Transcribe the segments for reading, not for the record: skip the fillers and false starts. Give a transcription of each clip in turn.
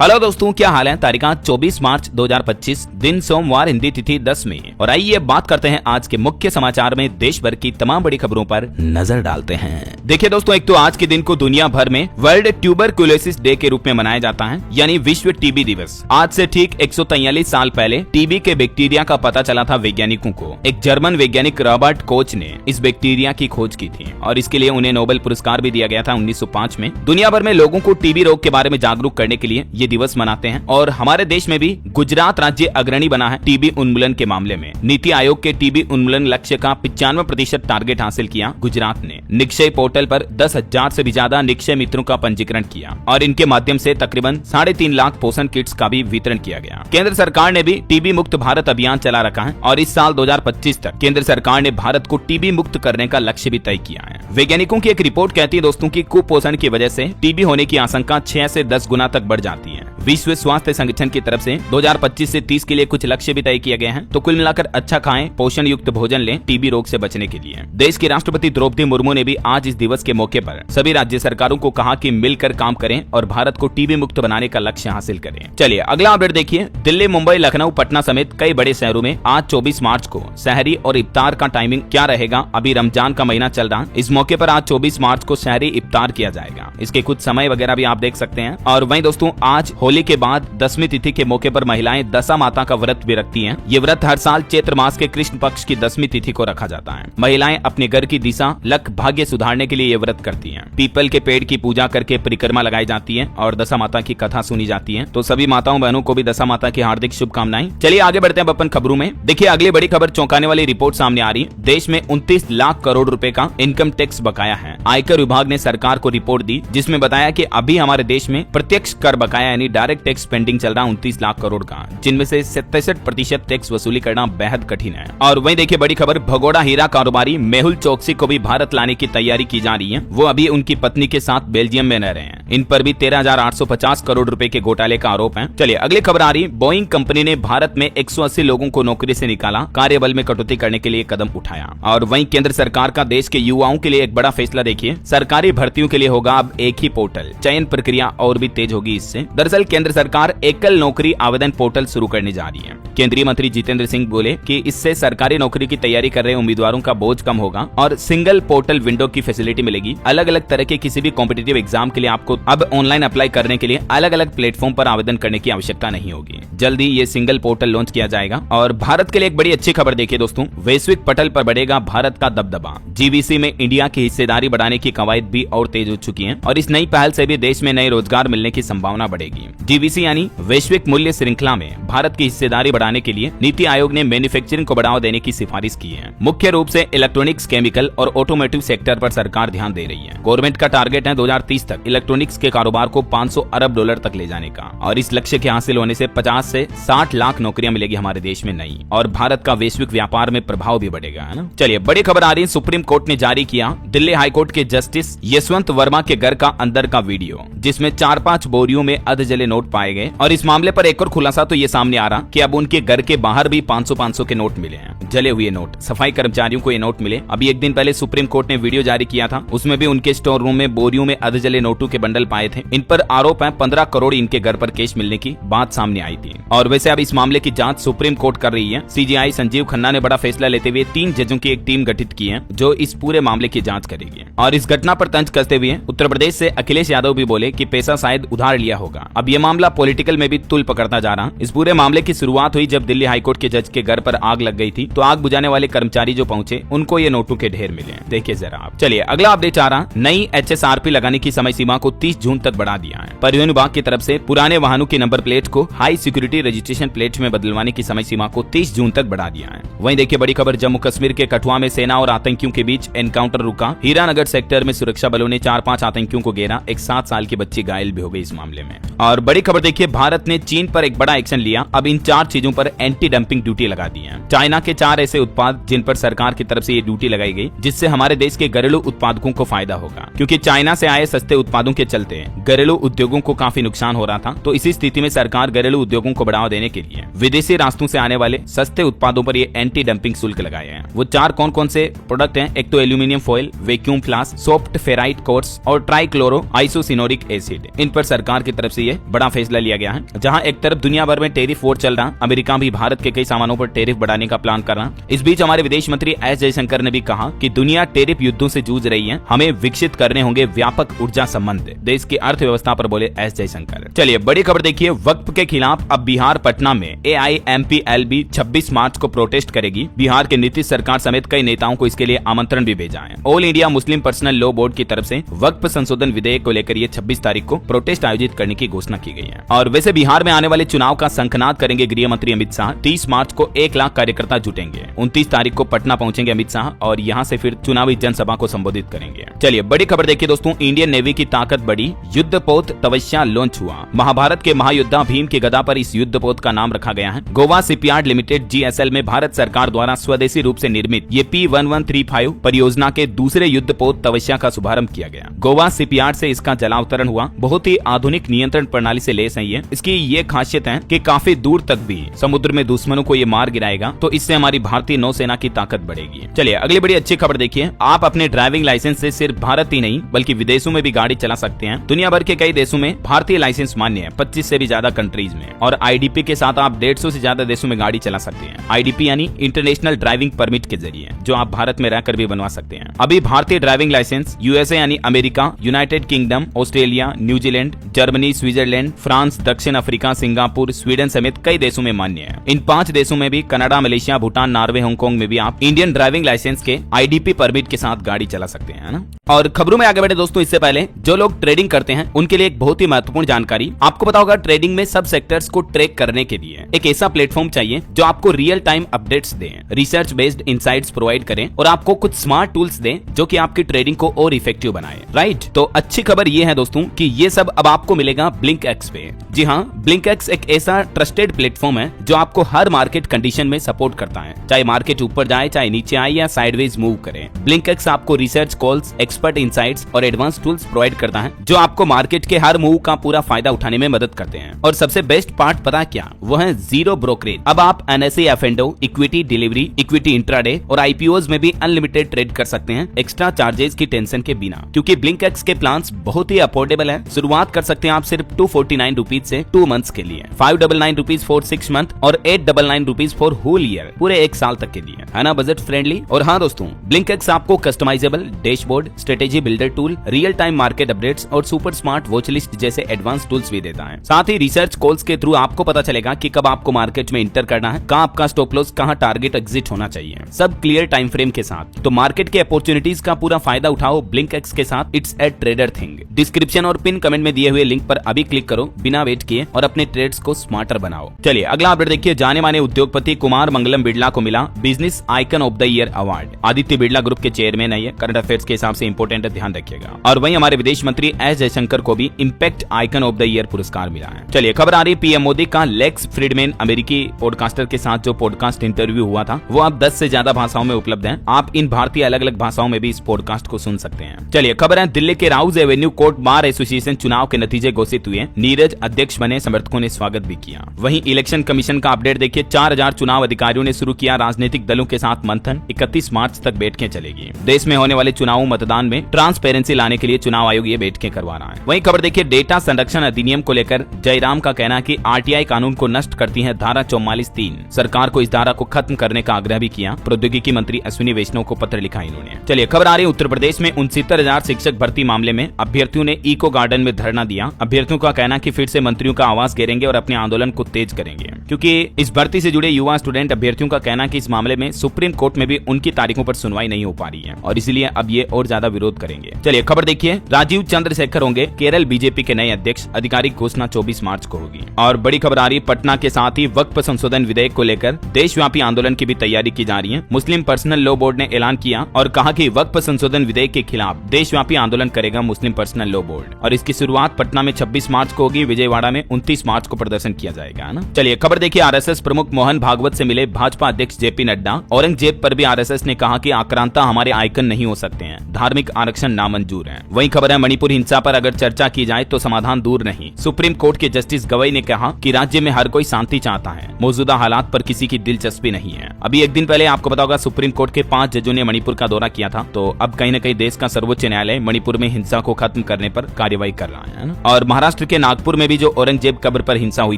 Hello दोस्तों, क्या हाल है। तारीख 24 मार्च 2025, दिन सोमवार, हिंदी तिथि 10 में। और आइए बात करते हैं आज के मुख्य समाचार में देश भर की तमाम बड़ी खबरों पर नजर डालते हैं। देखिए दोस्तों, एक तो आज के दिन को दुनिया भर में वर्ल्ड ट्यूबरकुलोसिस डे के रूप में मनाया जाता है, यानी विश्व टीबी दिवस। आज से ठीक 143 साल पहले टीबी के बैक्टीरिया का पता चला था वैज्ञानिकों को। एक जर्मन वैज्ञानिक रॉबर्ट कोच ने इस बैक्टीरिया की खोज की थी और इसके लिए उन्हें नोबेल पुरस्कार भी दिया गया था 1905 में। दुनिया भर में लोगों को टीबी रोग के बारे में जागरूक करने के लिए ये दिवस मनाते हैं और हमारे देश में भी गुजरात राज्य अग्रणी बना है टीबी उन्मूलन के मामले में। नीति आयोग के टीबी उन्मूलन लक्ष्य का 95% टारगेट हासिल किया गुजरात ने। निक्षय पोर्टल पर 10,000 से भी ज्यादा निक्षय मित्रों का पंजीकरण किया और इनके माध्यम से तकरीबन 3.5 लाख पोषण किट्स का भी वितरण किया गया। केंद्र सरकार ने भी टीबी मुक्त भारत अभियान चला रखा है और इस साल 2025 तक केंद्र सरकार ने भारत को टीबी मुक्त करने का लक्ष्य भी तय किया है। वैज्ञानिकों की एक रिपोर्ट कहती है दोस्तों कि कुपोषण की वजह से टीबी होने की आशंका 6 से 10 गुना तक बढ़ जाती है। विश्व स्वास्थ्य संगठन की तरफ से 2025 से 30 के लिए कुछ लक्ष्य भी तय किए गए हैं। तो कुल मिलाकर अच्छा खाएं, पोषण युक्त भोजन लें टीबी रोग से बचने के लिए। देश की राष्ट्रपति द्रौपदी मुर्मू ने भी आज इस दिवस के मौके पर सभी राज्य सरकारों को कहा कि मिलकर काम करें और भारत को टीबी मुक्त बनाने का लक्ष्य हासिल करें। चलिए अगला अपडेट देखिए। दिल्ली, मुंबई, लखनऊ, पटना समेत कई बड़े शहरों में आज 24 मार्च को शहरी और इफ्तार का टाइमिंग क्या रहेगा। अभी रमजान का महीना चल रहा, इस मौके पर आज 24 मार्च को शहरी इफ्तार किया जाएगा। इसके कुछ समय वगैरह भी आप देख सकते हैं। और वहीं दोस्तों, आज होली के बाद 10वीं तिथि के मौके पर महिलाएं दशा माता का व्रत भी रखती हैं। ये व्रत हर साल चैत्र मास के कृष्ण पक्ष की 10वीं तिथि को रखा जाता है। महिलाएं अपने घर की दिशा, लक, भाग्य सुधारने के लिए ये व्रत करती हैं। पीपल के पेड़ की पूजा करके परिक्रमा लगाई जाती है और दशा माता की कथा सुनी जाती है। तो सभी माताओं बहनों को भी दशा माता की हार्दिक शुभकामनाएं। चलिए आगे बढ़ते हैं अपन खबरों में। देखिए अगली बड़ी खबर, चौंकाने वाली रिपोर्ट सामने आ रही है। देश में 29 लाख करोड़ रुपए का इनकम टैक्स बकाया है। आयकर विभाग ने सरकार को रिपोर्ट दी जिसमें बताया कि अभी हमारे देश में प्रत्यक्ष कर बकाया यानी डायरेक्ट टैक्स पेंडिंग चल रहा 29 लाख करोड़ का, जिनमें से 67% टैक्स वसूली करना बेहद कठिन है। और वहीं देखिए बड़ी खबर, भगोड़ा हीरा कारोबारी मेहुल चोकसी को भी भारत लाने की तैयारी की जा रही है। वो अभी उनकी पत्नी के साथ बेल्जियम में रह रहे हैं। इन पर भी 13,850 करोड़ रुपए के घोटाले का आरोप है। चलिए अगली खबर आ रही, बोइंग कंपनी ने भारत में 180 लोगों को नौकरी से निकाला, कार्यबल में कटौती करने के लिए कदम उठाया। और वहीं केंद्र सरकार का देश के युवाओं के लिए एक बड़ा फैसला देखिए, सरकारी भर्तियों के लिए होगा अब एक ही पोर्टल, चयन प्रक्रिया और भी तेज होगी इससे। दरअसल केंद्र सरकार एकल नौकरी आवेदन पोर्टल शुरू करने जा रही है। केंद्रीय मंत्री जितेंद्र सिंह बोले कि इससे सरकारी नौकरी की तैयारी कर रहे उम्मीदवारों का बोझ कम होगा और सिंगल पोर्टल विंडो की फैसिलिटी मिलेगी। अलग अलग तरह के किसी भी कॉम्पिटिटिव एग्जाम के लिए आपको अब ऑनलाइन अप्लाई करने के लिए अलग अलग प्लेटफॉर्म पर आवेदन करने की आवश्यकता नहीं होगी। जल्दी ये सिंगल पोर्टल लॉन्च किया जाएगा। और भारत के लिए एक बड़ी अच्छी खबर देखिए दोस्तों, वैश्विक पटल पर बढ़ेगा भारत का दबदबा। जीवीसी में इंडिया की हिस्सेदारी बढ़ाने की कवायद भी और तेज हो चुकी है और इस नई पहल से भी देश में नए रोजगार मिलने की संभावना बढ़ेगी। जीवीसी यानी वैश्विक मूल्य श्रृंखला में भारत की हिस्सेदारी बढ़ाने के लिए नीति आयोग ने मैन्युफैक्चरिंग को बढ़ावा देने की सिफारिश की है। मुख्य रूप से इलेक्ट्रॉनिक्स, केमिकल और ऑटोमोटिव सेक्टर पर सरकार ध्यान दे रही है। गवर्नमेंट का टारगेट है 2030 तक इलेक्ट्रॉनिक्स के कारोबार को 500 अरब डॉलर तक ले जाने का और इस लक्ष्य के हासिल होने से 50 से 60 लाख नौकरियां मिलेगी हमारे देश में नई और भारत का वैश्विक व्यापार में प्रभाव भी बढ़ेगा, है ना। चलिए बड़ी खबर आ रही है, सुप्रीम कोर्ट ने जारी किया दिल्ली हाई कोर्ट के जस्टिस यशवंत वर्मा के घर का अंदर का वीडियो, जिसमें 4-5 बोरियों में अधजले नोट पाए गए। और इस मामले पर एक और खुलासा तो ये सामने आ रहा कि अब उनके घर के बाहर भी 500-500 के नोट मिले हैं, जले हुए नोट। सफाई कर्मचारियों को ये नोट मिले। अभी एक दिन पहले सुप्रीम कोर्ट ने वीडियो जारी किया था, उसमें भी उनके स्टोर रूम में बोरियों में अधजले नोटों के बंडल पाए थे। इन पर आरोप है 15 करोड़ इनके घर पर कैश मिलने की बात सामने आई थी। और वैसे अब इस मामले की जांच सुप्रीम कोर्ट कर रही है। सीजीआई संजीव खन्ना ने बड़ा फैसला लेते हुए 3 जजों की एक टीम गठित की है जो इस पूरे मामले की जांच करेगी। और इस घटना पर तंज कसते हुए उत्तर प्रदेश से अखिलेश यादव भी बोले कि पैसा शायद उधार लिया होगा। अब ये मामला पॉलिटिकल में भी तुल पकड़ता जा रहा। इस पूरे मामले की शुरुआत हुई जब दिल्ली हाईकोर्ट के जज के घर पर आग लग गई थी, तो आग बुझाने वाले कर्मचारी जो पहुंचे उनको ये नोटों के ढेर मिले। देखिए जरा आप। चलिए अगला अपडेट आ रहा, नई HSRP लगाने की समय सीमा को 30 जून तक बढ़ा दिया है। परिवहन विभाग की तरफ से पुराने वाहनों की नंबर प्लेट को हाई सिक्योरिटी रजिस्ट्रेशन प्लेट में बदलवाने की समय सीमा को 30 जून तक बढ़ा दिया है। वहीं देखिए बड़ी खबर, जम्मू कश्मीर के कठुआ में सेना और आतंकियों के बीच एनकाउंटर रुका। हीरानगर सेक्टर में सुरक्षा बलों ने 4-5 आतंकियों को घेरा। एक 7 साल की बच्ची घायल भी हो गई इस मामले में। और बड़ी खबर देखिए, भारत ने चीन पर एक बड़ा एक्शन लिया। अब इन 4 चीजों पर एंटी डंपिंग ड्यूटी लगा दी है। चाइना के 4 ऐसे उत्पाद जिन पर सरकार की तरफ से ये ड्यूटी लगाई गई, जिससे हमारे देश के घरेलू उत्पादकों को फायदा होगा, क्योंकि चाइना से आए सस्ते उत्पादों के चलते घरेलू उद्योगों को काफी नुकसान हो रहा था। तो इसी स्थिति में सरकार घरेलू उद्योगों को बढ़ावा देने के लिए विदेशी रास्तों से आने वाले सस्ते उत्पादों पर ये एंटी डंपिंग शुल्क लगाए हैं। वो 4 कौन-कौन से प्रोडक्ट हैं? एक तो aluminium foil, vacuum flask, soft ferrite course और ट्राइक्लोरो आइसोसिनोरिक एसिड। इन पर सरकार की तरफ से ये बड़ा फैसला लिया गया है। जहां एक तरफ दुनिया भर में टेरिफ वॉर चल रहा, अमेरिका भी भारत के कई सामानों पर टेरिफ बढ़ाने का प्लान कर रहा। इस बीच हमारे विदेश मंत्री एस जयशंकर ने भी कहा कि दुनिया टेरिफ युद्धों से जूझ रही है, हमें विकसित करने होंगे व्यापक ऊर्जा संबंध। देश की अर्थव्यवस्था पर बोले एस जयशंकर। चलिए बड़ी खबर देखिए, वक्फ के खिलाफ अब बिहार पटना में AIMPLB 26 मार्च को प्रोटेस्ट करेगी। बिहार के नीतीश सरकार समेत कई नेताओं को इसके लिए आमंत्रण भी भेजा है। All India Muslim personal law board की तरफ से वक्फ संशोधन विधेयक को लेकर ये 26 तारीख को प्रोटेस्ट आयोजित करने की घोषणा की गई है। और वैसे बिहार में आने वाले चुनाव का शंखनाद करेंगे गृह मंत्री अमित शाह। 30 मार्च को 1 लाख कार्यकर्ता जुटेंगे। 29 तारीख को पटना पहुंचेंगे अमित शाह और यहां से फिर चुनावी जनसभा को संबोधित करेंगे। चलिए बड़ी खबर देखिए दोस्तों, इंडियन नेवी की ताकत बढ़ी, युद्धपोत तवस्या लॉन्च हुआ। महाभारत के महायोद्धा भीम की गदा पर इस युद्धपोत का नाम रखा गया है। गोवा शिपयार्ड लिमिटेड GSL में भारत सरकार द्वारा स्वदेशी रूप से निर्मित ये P1135 परियोजना के दूसरे युद्धपोत तवस्या का शुभारंभ किया गया। गोवा शिपयार्ड से इसका जलावतरण हुआ। बहुत ही आधुनिक नियंत्रण प्रणाली से लैस है ये। इसकी ये खासियत है कि काफी दूर तक भी समुद्र में दुश्मनों को ये मार गिराएगा, तो इससे हमारी भारतीय नौसेना की ताकत बढ़ेगी। चलिए अगली बड़ी अच्छी खबर देखिए, आप अपने ड्राइविंग लाइसेंस से सिर्फ भारत ही नहीं बल्कि विदेशों में भी गाड़ी चला सकते हैं। दुनिया भर के कई देशों में भारतीय लाइसेंस मान्य है, 25 से भी ज्यादा कंट्रीज में। और IDP के साथ आप 150 से ज्यादा देशों में गाड़ी चला सकते हैं। IDP यानी इंटरनेशनल ड्राइविंग परमिट के जरिए, जो आप भारत में रहकर भी बनवा सकते हैं। अभी भारतीय ड्राइविंग लाइसेंस USA यानी America, United kingdom, Australia, New Zealand, Germany, Switzerland, France, दक्षिण अफ्रीका, सिंगापुर, स्वीडन समेत कई देशों में मान्य है। इन 5 देशों में भी, Canada, Malaysia, Bhutan, Norway, Hong Kong में भी आप इंडियन ड्राइविंग लाइसेंस के IDP परमिट के साथ गाड़ी चला सकते हैं, है ना। और खबरों में आगे बढ़े दोस्तों, इससे पहले जो लोग ट्रेडिंग करते हैं उनके लिए एक बहुत ही महत्वपूर्ण जानकारी। आपको पता होगा ट्रेडिंग में सब सेक्टर्स को ट्रैक करने के लिए एक ऐसा प्लेटफॉर्म चाहिए जो आपको रियल टाइम अपडेट्स दे, रिसर्च बेस्ड इनसाइट्स प्रोवाइड करें और आपको कुछ स्मार्ट टूल्स दे जो कि आपकी ट्रेडिंग को और इफेक्टिव बनाए। राइट, तो अच्छी खबर ये है दोस्तों कि ये सब अब आपको मिलेगा BlinkX पे। जी हाँ, BlinkX एक ऐसा ट्रस्टेड प्लेटफॉर्म है जो आपको हर मार्केट कंडीशन में सपोर्ट करता है, चाहे मार्केट ऊपर जाए, चाहे नीचे आए या साइडवेज मूव करे। BlinkX आपको रिसर्च कॉल्स, एक्सपर्ट इंसाइट्स और एडवांस टूल्स प्रोवाइड करता है जो आपको मार्केट के हर मूव का पूरा फायदा उठाने में मदद करते हैं। और सबसे बेस्ट पार्ट पता है क्या, वो है जीरो ब्रोकरेज। अब आप NSE F&O, equity delivery, equity intraday और IPOs में भी अनलिमिटेड ट्रेड कर सकते हैं एक्स्ट्रा चार्जेस की टेंशन के बिना, क्योंकि BlinkX के प्लान्स बहुत ही अफोर्डेबल है। शुरुआत कर सकते हैं आप सिर्फ 249 रुपीज से 2 मंथ्स के लिए, 599 रुपीज फॉर 6 मंथ और 899 रुपीज फॉर होल ईयर, पूरे 1 साल तक के लिए, है ना, बजट फ्रेंडली। और हाँ दोस्तों, BlinkX आपको customizable dashboard, strategy builder tool, real time market updates और सुपर स्मार्ट वॉच लिस्ट जैसे एडवांस टूल्स भी देता है। साथ ही रिसर्च कॉल्स के थ्रू आपको पता चलेगा कि कब आपको मार्केट में इंटर करना है, कहाँ आपका स्टॉप लॉस, कहाँ टारगेट एग्जिट होना चाहिए, सब क्लियर टाइम फ्रेम के साथ। तो मार्केट के अपॉर्चुनिटीज का पूरा फायदा उठाओ BlinkX के साथ। It's a trader thing. Description और पिन कमेंट में दिए हुए लिंक पर अभी क्लिक करो बिना वेट किए और अपने ट्रेड्स को स्मार्टर बनाओ। चलिए अगला अपडेट देखिए, जाने माने उद्योगपति कुमार मंगलम बिड़ला को मिला business icon of the year award. Aditya Birla group के चेयरमैन है ये, करंट अफेयर्स के हिसाब से इंपोर्टेंट है, ध्यान रखिएगा। और वहीं हमारे विदेश मंत्री एस जयशंकर को भी impact icon of the year पुरस्कार मिला है। चलिए खबर आ रही PM मोदी का लेक्स फ्रीडमैन अमेरिकी पॉडकास्टर के साथ जो पॉडकास्ट इंटरव्यू हुआ था वो अब 10 से ज्यादा भाषाओं में उपलब्ध है। आप इन भारतीय अलग अलग भाषाओं में भी इस पॉडकास्ट को सुन सकते हैं। चलिए खबर है, दिल्ली के Rouse Avenue court bar association चुनाव के नतीजे घोषित हुए। नीरज अध्यक्ष बने, समर्थकों ने स्वागत भी किया। वहीं इलेक्शन कमीशन का अपडेट देखिए, 4000 चुनाव अधिकारियों ने शुरू किया राजनीतिक दलों के साथ मंथन। 31 मार्च तक बैठकें चलेगी। देश में होने वाले चुनाव मतदान में ट्रांसपेरेंसी लाने के लिए चुनाव आयोग ये बैठकें करवा रहा है। वहीं खबर देखिए, डेटा संरक्षण अधिनियम को लेकर जयराम का कहना है कि RTI कानून को नष्ट करती है धारा 44(3). सरकार को इस धारा को खत्म करने का आग्रह भी किया। प्रौद्योगिकी मंत्री अश्विनी वैष्णव को पत्र लिखा इन्होंने। चलिए खबर आ रही है, उत्तर प्रदेश में 69,000 शिक्षक भर्ती मामले में अभ्यर्थियों ने इको गार्डन में धरना दिया। अभ्यर्थियों का कहना कि फिर से मंत्रियों का आवाज घेरेंगे और अपने आंदोलन को तेज करेंगे, क्योंकि इस भर्ती से जुड़े युवा स्टूडेंट अभ्यर्थियों का कहना कि इस मामले में सुप्रीम कोर्ट में भी उनकी तारीखों पर सुनवाई नहीं हो पा रही है और इसलिए अब ये और ज्यादा विरोध करेंगे। चलिए खबर देखिए, राजीव चंद्रशेखर होंगे केरल बीजेपी के नए अध्यक्ष। आधिकारिक घोषणा 24 मार्च को होगी। और बड़ी खबर आ रही है, पटना के साथ ही वक्फ संशोधन विधेयक को लेकर देशव्यापी आंदोलन की भी तैयारी की जा रही है। मुस्लिम पर्सनल लॉ बोर्ड ने ऐलान किया और कहा कि वक्फ संशोधन विधेयक के खिलाफ देशव्यापी आंदोलन करेगा मुस्लिम पर्सनल लॉ बोर्ड। और इसकी शुरुआत पटना में 26 मार्च को होगी, विजयवाड़ा में 29 मार्च को प्रदर्शन किया जाएगा, है ना। चलिए खबर देखिए, RSS प्रमुख मोहन भागवत से मिले भाजपा अध्यक्ष JP नड्डा। औरंगजेब पर भी RSS ने कहा कि आक्रांता हमारे आइकन नहीं हो सकते हैं, धार्मिक आरक्षण नामंजूर है। वहीं खबर है, मणिपुर हिंसा पर अगर चर्चा की जाए तो समाधान दूर नहीं। सुप्रीम कोर्ट के जस्टिस गवई ने कहा कि राज्य में हर कोई शांति चाहता है, मौजूदा हालात पर किसी की दिलचस्पी नहीं है। अभी एक दिन पहले आपको पता होगा सुप्रीम कोर्ट के 5 जजों ने मणिपुर का दौरा किया था, तो अब कहीं न कहीं देश का सर्वोच्च न्यायालय मणिपुर में हिंसा को खत्म करने पर कार्यवाही कर रहा है ना। और महाराष्ट्र के नागपुर में भी जो औरंगजेब कब्र पर हिंसा हुई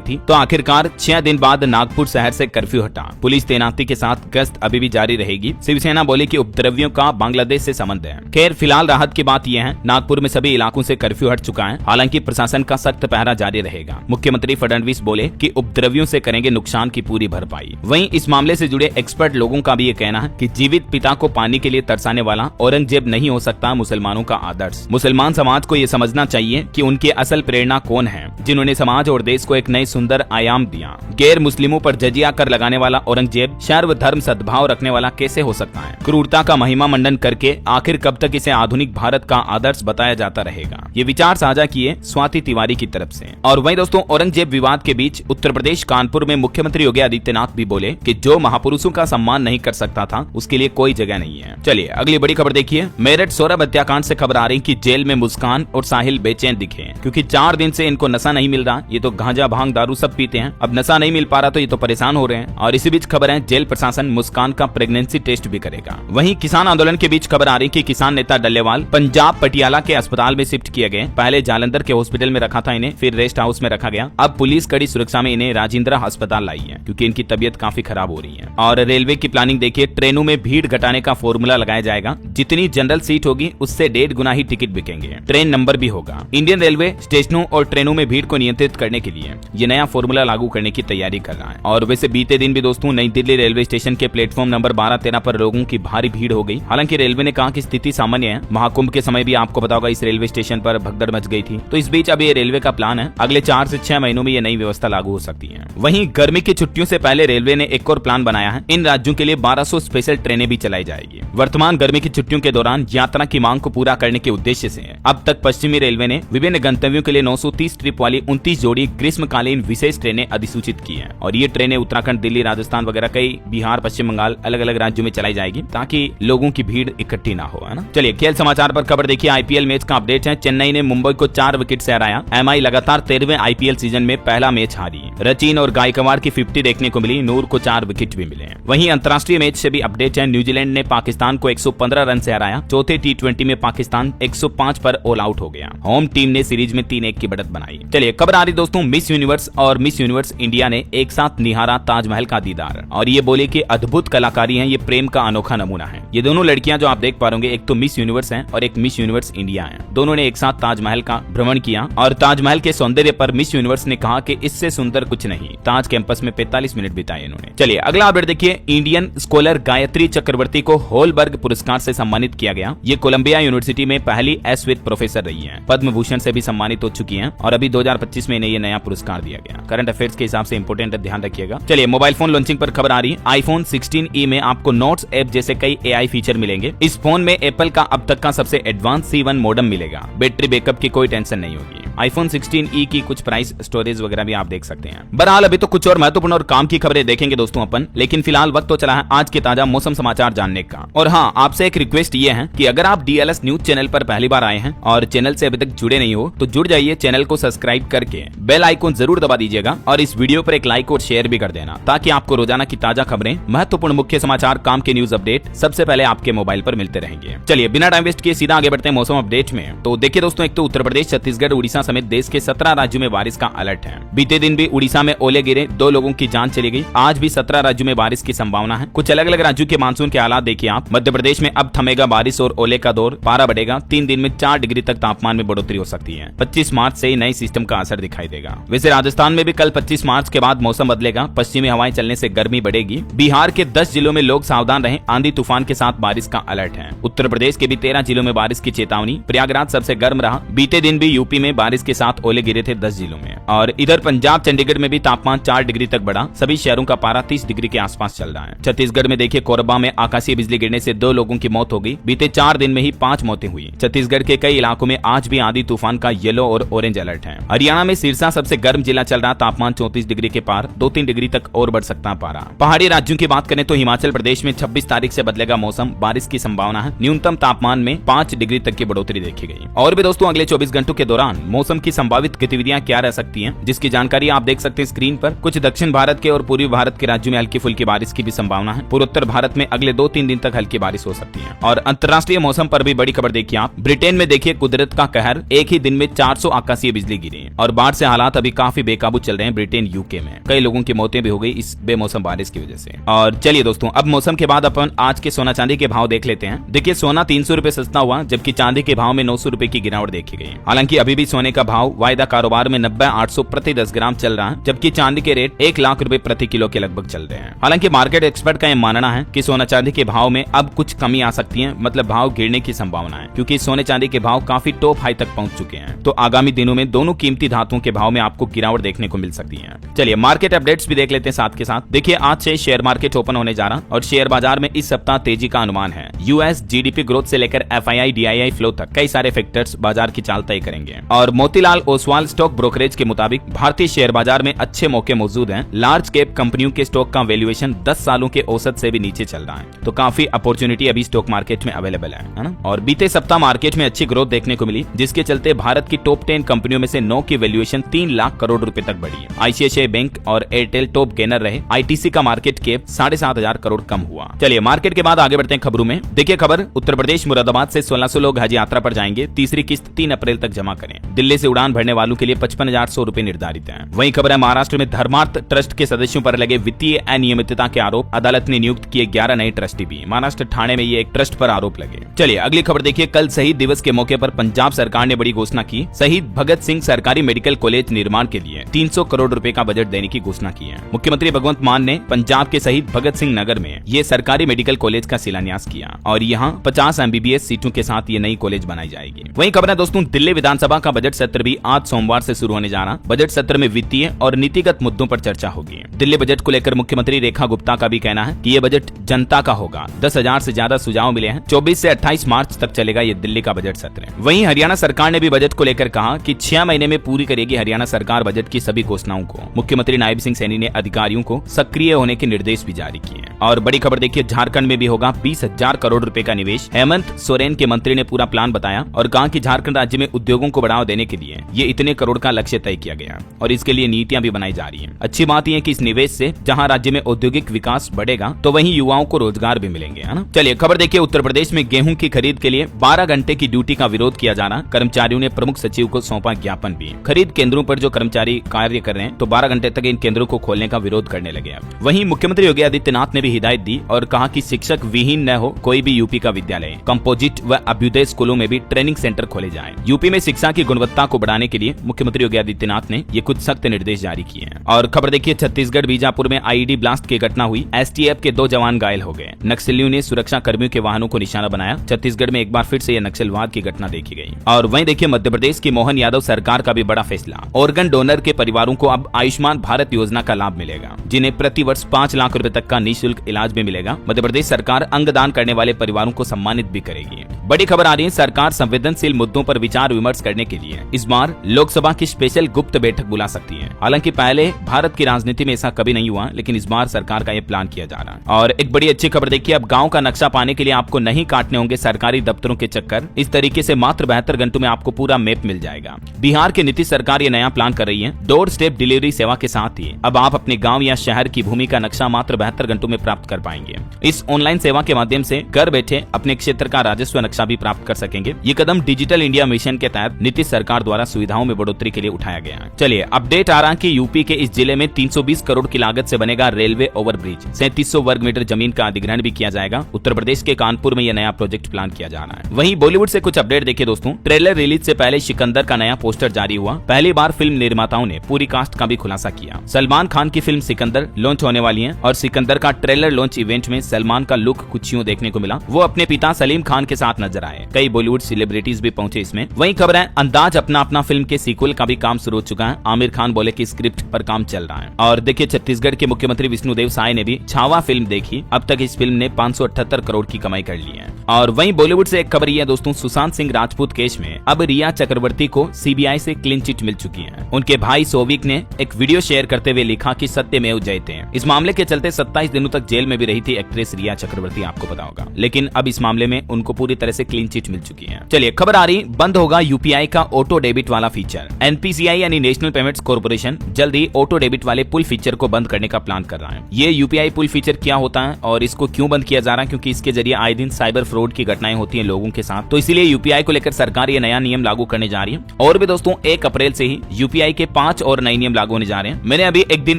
थी, तो आखिरकार 6 दिन बाद नागपुर शहर से कर्फ्यू हटा। पुलिस तैनाती के साथ गश्त अभी भी जारी रहेगी। शिवसेना बोली कि उपद्रवियों का बांग्लादेश से संबंध है। खैर फिलहाल राहत की बात यह है, नागपुर में सभी इलाकों से कर्फ्यू हट चुका है। हालांकि प्रशासन का सख्त पहरा जारी रहेगा। मुख्यमंत्री फडणवीस बोले कि उपद्रवियों से करेंगे नुकसान की पूरी भरपाई। वहीं इस मामले से जुड़े एक्सपर्ट लोगों का भी ये कहना है कि जीवित पिता को पानी के लिए तरसाने वाला औरंगजेब नहीं हो सकता मुसलमानों का आदर्श। मुसलमान समाज को ये समझना चाहिए कि उनकी असल प्रेरणा कौन है, जिन्होंने समाज और देश को एक नए सुंदर आयाम दिया। गैर मुस्लिमों पर जजिया कर लगाने वाला औरंगजेब सर्वधर्म सद्भाव रखने वाला कैसे हो सकता है? क्रूरता का महिमा मंडन करके आखिर कब तक इसे आधुनिक भारत का आदर्श बताया जाता रहेगा? ये विचार साझा किए स्वाति तिवारी की तरफ से। और वहीं दोस्तों औरंगजेब विवाद के बीच उत्तर प्रदेश कानपुर में मुख्यमंत्री योगी आदित्यनाथ भी बोले कि जो महापुरुषों का सम्मान नहीं कर सकता था उसके लिए कोई जगह नहीं है। चलिए अगली बड़ी खबर देखिए। मेरठ सौरभ हत्याकांड से खबर आ रही कि जेल में मुस्कान और साहिल बेचैन दिखे, क्योंकि 4 दिन से इनको नशा नहीं मिल रहा। ये तो गांजा भांग दारू सब पीते हैं, अब नशा नहीं मिल पा रहा तो ये तो परेशान हो रहे हैं। और इसी बीच खबर है जेल प्रशासन मुस्कान का प्रेगनेंसी टेस्ट भी करेगा। वहीं किसान आंदोलन के बीच खबर आ रही कि किसान नेता डल्लेवाल पंजाब पटियाला के अस्पताल में शिफ्ट किए गए। पहले जालंधर के हॉस्पिटल में रखा था इन्हें, फिर रेस्ट हाउस में रखा गया। अब पुलिस कड़ी सुरक्षा में इन्हें राजेंद्र अस्पताल लाई है, क्योंकि इनकी तबीयत काफी खराब हो रही है। और रेलवे की प्लानिंग देखिए, ट्रेनों में भीड़ घटाने का फॉर्मूला लगाया जाएगा। जितनी जनरल सीट होगी उससे 1.5 गुना ही टिकट बिकेंगे। ट्रेन नंबर भी होगा। इंडियन रेलवे स्टेशनों और ट्रेनों में भीड़ को नियंत्रित करने के लिए ये नया फॉर्मूला लागू करने की तैयारी कर रहा है। और वैसे बीते दिन भी दोस्तों नई दिल्ली रेलवे स्टेशन के प्लेटफॉर्म नंबर 12-13 पर लोगों की भारी भीड़ हो गई। हालांकि रेलवे ने कहा कि स्थिति सामान्य है। महाकुंभ के समय भी आपको पता होगा इस रेलवे स्टेशन पर भगदड़ मच गई थी। तो इस बीच अब ये रेलवे का प्लान है, अगले 4 से 6 महीनों में ये नई व्यवस्था लागू हो सकती है। वहीं गर्मी की छुट्टियों से पहले रेलवे ने एक और प्लान बनाया है। इन राज्यों के लिए 1200 स्पेशल ट्रेनें भी चलाई जाएगी। वर्तमान गर्मी की छुट्टियों के दौरान यात्रा की मांग को पूरा करने के उद्देश्य से अब तक पश्चिमी रेलवे ने विभिन्न गंतव्यों के लिए 930 ट्रिप वाली 29 जोड़ी ग्रीष्मकालीन विशेष ट्रेनें अधिसूचित की हैं। और ये ट्रेनें उत्तराखंड, दिल्ली, राजस्थान वगैरह कई बिहार, पश्चिम बंगाल अलग अलग राज्यों में चलाई जाएगी, ताकि लोगों की भीड़ इकट्ठी ना हो, है ना। चलिए खेल समाचार पर खबर देखिए। आईपीएल मैच का अपडेट है। चेन्नई ने मुंबई को 4 विकेट से हराया। एमआई लगातार 13वें आईपीएल सीजन में पहला मैच हारी। रचिन और गायकवाड़ की 50 देखने को मिली। नूर को 4 विकेट भी मिले। वहीं अंतर्राष्ट्रीय मैच से भी अपडेट है। न्यूजीलैंड ने पाकिस्तान को 115 रन से हराया। चौथे T20 में पाकिस्तान 105 पर ऑल आउट हो गया। होम टीम ने सीरीज में 3-1 की बढ़त बनाई। चलिए खबर आ रही दोस्तों, मिस यूनिवर्स और मिस यूनिवर्स इंडिया ने एक साथ निहारा ताजमहल का दीदार। और ये बोले कि अद्भुत कलाकारी है, ये प्रेम का अनोखा नमूना है। ये दोनों लड़कियां जो आप देख पा रहे, एक तो मिस यूनिवर्स है और एक मिस यूनिवर्स इंडिया है। दोनों ने एक साथ ताजमहल का भ्रमण किया और ताजमहल के सौंदर्य पर मिस यूनिवर्स ने कहा कि इससे सुंदर कुछ नहीं। ताज कैंपस में 45 मिनट बिताए इन्होंने। चलिए अगला अपडेट देखिए। इंडियन स्कॉलर गायत्री चक्रवर्ती को होलबर्ग पुरस्कार से सम्मानित किया गया। ये कोलंबिया यूनिवर्सिटी में पहली एसविद प्रोफेसर रही है। पद्म भूषण से भी सम्मानित हो चुकी हैं और अभी 2025 में इन्हें ये नया पुरस्कार दिया गया। करंट अफेयर्स के हिसाब से इंपोर्टेंट है, ध्यान रखिएगा। चलिए मोबाइल फोन लॉन्चिंग पर खबर आ रही है। आईफोन 16e में आपको नोट्स ऐप जैसे कई एआई फीचर मिलेंगे। इस फोन में एप्पल का अब तक का सबसे एडवांस C1 मॉडेम मिलेगा। बैटरी बैकअप की कोई टेंशन नहीं होगी। आईफोन 16e की कुछ प्राइस, स्टोरेज वगैरह भी आप देख सकते हैं। बहरहाल अभी तो कुछ और महत्वपूर्ण और काम की खबरें देखेंगे दोस्तों अपन, लेकिन फिलहाल वक्त तो चला है आज के ताजा मौसम समाचार जानने का। और हाँ, आपसे एक रिक्वेस्ट ये है कि अगर आप DLS न्यूज चैनल पर पहली बार आए हैं और चैनल से अभी तक जुड़े नहीं हो तो जुड़ जाइए। चैनल को सब्सक्राइब करके बेल आइकन जरूर दबा दीजिएगा और इस वीडियो पर एक लाइक और शेयर भी कर देना, ताकि आपको रोजाना की ताजा खबरें, महत्वपूर्ण मुख्य समाचार, काम के न्यूज अपडेट सबसे पहले आपके मोबाइल पर मिलते रहेंगे। चलिए बिना टाइम वेस्ट किए सीधा आगे बढ़ते हैं मौसम अपडेट में। तो देखिए दोस्तों, एक तो उत्तर प्रदेश, छत्तीसगढ़, उड़ीसा समेत देश के 17 राज्यों में बारिश का अलर्ट है। बीते दिन भी उड़ीसा में ओले गिरे, 2 लोगों की जान चली गई। आज भी 17 राज्यों में बारिश की संभावना है। कुछ अलग अलग राज्यों के मानसून के हालात देखिए आप। मध्य प्रदेश में अब थमेगा बारिश और ओले का दौर, पारा बढ़ेगा। 3 दिन में 4 डिग्री तक तापमान में बढ़ोतरी हो सकती है। 25 मार्च से नए सिस्टम का असर दिखाई देगा। वैसे राजस्थान में भी कल 25 मार्च के बाद मौसम बदलेगा। पश्चिमी हवाएं चलने से गर्मी बढ़ेगी। बिहार के 10 जिलों में लोग सावधान रहें, आंधी तूफान के साथ बारिश का अलर्ट है। उत्तर प्रदेश के भी 13 जिलों में बारिश की चेतावनी। प्रयागराज सबसे गर्म रहा। बीते दिन भी यूपी में बारिश के साथ ओले गिरे थे 10 जिलों में। और इधर पंजाब, चंडीगढ़ में भी तापमान 4 डिग्री तक बढ़ा। सभी शहरों का पारा 30 डिग्री के आसपास चल रहा है। छत्तीसगढ़ में देखिए, कोरबा में आकाशीय बिजली गिरने से 2 लोगों की मौत हो गई। बीते 4 दिन में ही 5 मौतें हुई। छत्तीसगढ़ के कई इलाकों में आज भी आंधी तूफान का येलो और ऑरेंज अलर्ट है। हरियाणा में सिरसा सबसे गर्म जिला चल रहा, तापमान 34 डिग्री के पार, 2-3 डिग्री तक और बढ़ सकता है पारा। पहाड़ी राज्यों की बात करें तो हिमाचल प्रदेश में 26 तारीख से बदलेगा मौसम, बारिश की संभावना है। न्यूनतम तापमान में 5 डिग्री तक की बढ़ोतरी देखी गई। और भी दोस्तों अगले 24 घंटों के दौरान मौसम मौसम की संभावित गतिविधियां क्या रह सकती हैं, जिसकी जानकारी आप देख सकते हैं स्क्रीन पर। कुछ दक्षिण भारत के और पूर्वी भारत के राज्यों में हल्की फुल्की बारिश की भी संभावना है। पूर्वोत्तर भारत में अगले 2-3 दिन तक हल्की बारिश हो सकती है। और अंतर्राष्ट्रीय मौसम पर भी बड़ी खबर देखिए आप। ब्रिटेन में देखिए कुदरत का कहर, एक ही दिन में 400 आकाशीय बिजली गिरी और बाढ़ से हालात अभी काफी बेकाबू चल रहे हैं ब्रिटेन यूके में। कई लोगों की मौतें भी हो गई इस बेमौसम बारिश की वजह से। और चलिए दोस्तों, अब मौसम के बाद अपन आज के सोना चांदी के भाव देख लेते हैं। देखिए सोना 300 रुपए सस्ता हुआ, जबकि चांदी के भाव में 900 रुपए की गिरावट देखी गई। हालांकि अभी भी सोने का भाव वायदा कारोबार में 90-800 प्रति 10 ग्राम चल रहा है, जबकि चांदी के रेट 1 लाख रुपए प्रति किलो के लगभग चल रहे हैं। हालांकि मार्केट एक्सपर्ट का यह मानना है कि सोना चांदी के भाव में अब कुछ कमी आ सकती है, मतलब भाव गिरने की संभावना है, क्योंकि सोने चांदी के भाव काफी टॉप हाई तक पहुंच चुके हैं। तो आगामी दिनों में दोनों कीमती धातुओं के भाव में आपको गिरावट देखने को मिल सकती है। चलिए मार्केट अपडेट्स भी देख लेते हैं साथ के साथ। देखिए आज से शेयर मार्केट ओपन होने जा रहा और शेयर बाजार में इस सप्ताह तेजी का अनुमान है। यूएस जीडीपी ग्रोथ से लेकर एफआईआई डीआईआई फ्लो तक कई सारे फैक्टर्स बाजार की चाल तय करेंगे। और मोतीलाल ओसवाल स्टॉक ब्रोकरेज के मुताबिक भारतीय शेयर बाजार में अच्छे मौके मौजूद हैं। लार्ज कैप कंपनियों के स्टॉक का वैल्यूएशन 10 सालों के औसत से भी नीचे चल रहा है, तो काफी अपॉर्चुनिटी अभी स्टॉक मार्केट में अवेलेबल है ना। और बीते सप्ताह मार्केट में अच्छी ग्रोथ देखने को मिली, जिसके चलते भारत की टॉप 10 कंपनियों में से 9 की वैल्यूएशन 3 लाख करोड़ रुपए तक बढ़ी है। आईसीआईसीआई बैंक और एयरटेल टॉप गेनर रहे। आईटीसी का मार्केट कैप 7,500 करोड़ कम हुआ। चलिए मार्केट के बाद आगे बढ़ते हैं खबरों में। देखिए खबर, उत्तर प्रदेश मुरादाबाद से 1600 लोग हज यात्रा पर जाएंगे। तीसरी किस्त 3 अप्रैल तक जमा करें। दिल्ली से उड़ान भरने वालों के लिए 55,100 रुपए निर्धारित है। वहीं खबर है महाराष्ट्र में धर्मार्थ ट्रस्ट के सदस्यों पर लगे वित्तीय अनियमितता के आरोप, अदालत ने नियुक्त किए 11 नए ट्रस्टी भी। महाराष्ट्र ठाणे में ये एक ट्रस्ट पर आरोप लगे। चलिए अगली खबर देखिए। कल शहीद दिवस के मौके पर पंजाब सरकार ने बड़ी घोषणा की। शहीद भगत सिंह सरकारी मेडिकल कॉलेज निर्माण के लिए 300 करोड़ रुपए का बजट देने की घोषणा की है। मुख्यमंत्री भगवंत मान ने पंजाब के शहीद भगत सिंह नगर में ये सरकारी मेडिकल कॉलेज का शिलान्यास किया और यहाँ 50 एमबीबीएस सीटों के साथ ये नई कॉलेज बनाई जाएगी। वहीं खबर है दोस्तों, दिल्ली विधानसभा का बजट सत्र भी आज सोमवार से शुरू होने जा रहा। बजट सत्र में वित्तीय और नीतिगत मुद्दों पर चर्चा होगी। दिल्ली बजट को लेकर मुख्यमंत्री रेखा गुप्ता का भी कहना है कि ये बजट जनता का होगा। 10,000 से ज्यादा सुझाव मिले हैं। 24 से 28 मार्च तक चलेगा ये दिल्ली का बजट सत्र। वहीं हरियाणा सरकार ने भी बजट को लेकर कहा कि 6 महीने में पूरी करेगी हरियाणा सरकार बजट की सभी घोषणाओं को। मुख्यमंत्री नायब सिंह सैनी ने अधिकारियों को सक्रिय होने के निर्देश भी जारी किए। और बड़ी खबर देखिए, झारखंड में भी होगा 20,000 करोड़ रुपए का निवेश। हेमंत सोरेन के मंत्री ने पूरा प्लान बताया और कहा कि झारखंड राज्य में उद्योगों को बढ़ावा देने के लिए ये इतने करोड़ का लक्ष्य तय किया गया और इसके लिए नीतियां भी बनाई जा रही हैं। अच्छी बात यह है कि इस निवेश से जहां राज्य में औद्योगिक विकास बढ़ेगा तो वहीं युवाओं को रोजगार भी मिलेंगे, है ना। चलिए खबर देखिए, उत्तर प्रदेश में गेहूं की खरीद के लिए 12 घंटे की ड्यूटी का विरोध किया जा रहा। कर्मचारियों ने प्रमुख सचिव को सौंपा ज्ञापन भी। खरीद केंद्रों पर जो कर्मचारी कार्य कर रहे हैं तो 12 घंटे तक इन केंद्रों को खोलने का विरोध करने लगे। वहीं मुख्यमंत्री योगी आदित्यनाथ ने भी हिदायत दी और कहा कि शिक्षक विहीन न हो कोई भी यूपी का विद्यालय। कंपोजिट व अभ्युदय स्कूलों में भी ट्रेनिंग सेंटर खोले जाएं। यूपी में शिक्षा की गुणवत्ता को बढ़ाने के लिए मुख्यमंत्री योगी आदित्यनाथ ने ये कुछ सख्त निर्देश जारी किए हैं। और खबर देखिए, छत्तीसगढ़ बीजापुर में आईईडी ब्लास्ट की घटना हुई। एसटीएफ के 2 जवान घायल हो गए। नक्सलियों ने सुरक्षा कर्मियों के वाहनों को निशाना बनाया। छत्तीसगढ़ में एक बार फिर से यह नक्सलवाद की घटना देखी गई। और वहीं देखिए, मध्य प्रदेश की मोहन यादव सरकार का भी बड़ा फैसला। ऑर्गन डोनर के परिवारों को अब आयुष्मान भारत योजना का लाभ मिलेगा, जिन्हें प्रति वर्ष 5 लाख रुपए तक का निःशुल्क इलाज भी मिलेगा। मध्य प्रदेश सरकार अंगदान करने वाले परिवारों को सम्मानित भी करेगी। बड़ी खबर आ रही है, सरकार संवेदनशील मुद्दों पर विचार विमर्श करने के लिए इस बार लोकसभा की स्पेशल गुप्त बैठक बुला सकती है। हालांकि पहले भारत की राजनीति में ऐसा कभी नहीं हुआ, लेकिन इस बार सरकार का ये प्लान किया जा रहा है। और एक बड़ी अच्छी खबर देखिए, अब गांव का नक्शा पाने के लिए आपको नहीं काटने होंगे सरकारी दफ्तरों के चक्कर। इस तरीके से मात्र 72 घंटों में आपको पूरा मैप मिल जाएगा। बिहार की नीतीश सरकार ये नया प्लान कर रही है। डोर स्टेप डिलीवरी सेवा के साथ ही अब आप अपने गाँव या शहर की भूमि का नक्शा मात्र 72 घंटों में प्राप्त कर पाएंगे। इस ऑनलाइन सेवा के माध्यम से घर बैठे अपने क्षेत्र का राजस्व नक्शा भी प्राप्त कर सकेंगे। ये कदम डिजिटल इंडिया मिशन के तहत नीतीश सरकार द्वारा सुविधाओं में बढ़ोतरी के लिए उठाया गया है। चलिए अपडेट आ रहा है कि यूपी के इस जिले में 320 करोड़ की लागत से बनेगा रेलवे ओवरब्रिज। 3700 वर्ग मीटर जमीन का अधिग्रहण भी किया जाएगा। उत्तर प्रदेश के कानपुर में यह नया प्रोजेक्ट प्लान किया जा रहा है। वहीं बॉलीवुड से कुछ अपडेट देखिए दोस्तों। ट्रेलर रिलीज से पहले सिकंदर का नया पोस्टर जारी हुआ। पहली बार फिल्म निर्माताओं ने पूरी कास्ट का भी खुलासा किया। सलमान खान की फिल्म सिकंदर लॉन्च होने वाली है और सिकंदर का ट्रेलर लॉन्च इवेंट में सलमान का लुक कुछ यूं देखने को मिला। वो अपने पिता सलीम खान के साथ नजर आए। कई बॉलीवुड सेलिब्रिटीज भी पहुंचे इसमें। वहीं खबर है, अंदाज अपना फिल्म के सीक्वल का भी काम शुरू हो चुका है। आमिर खान बोले कि स्क्रिप्ट पर काम चल रहा है। और देखिए, छत्तीसगढ़ के मुख्यमंत्री विष्णुदेव साय ने भी छावा फिल्म देखी। अब तक इस फिल्म ने 578 करोड़ की कमाई कर ली है। और वहीं बॉलीवुड से एक खबर यह है दोस्तों, सुशांत सिंह राजपूत केस में अब रिया चक्रवर्ती को सीबीआई से क्लीन चिट मिल चुकी है। उनके भाई सोविक ने एक वीडियो शेयर करते हुए लिखा कि सत्यमेव जयते। इस मामले के चलते 27 दिनों तक जेल में भी रही थी एक्ट्रेस रिया चक्रवर्ती, आपको पता होगा, लेकिन अब इस मामले में उनको पूरी तरह से क्लीन चिट मिल चुकी है। चलिए खबर आ रही, बंद होगा यूपीआई का ऑटो डेबिट वाला फीचर। एनपीसीआई यानी नेशनल पेमेंट्स कॉर्पोरेशन जल्द ही ऑटो डेबिट वाले पुल फीचर को बंद करने का प्लान कर रहा है। ये यूपीआई पुल फीचर क्या होता है और इसको क्यों बंद किया जा रहा है, क्योंकि इसके जरिए आए दिन साइबर फ्रॉड की घटनाएं होती हैं लोगों के साथ, तो इसीलिए यूपीआई को लेकर सरकार ये नया नियम लागू करने जा रही है। और भी दोस्तों 1 अप्रैल से ही यूपीआई के 5 और नए नियम लागू होने जा रहे हैं। मैंने अभी एक दिन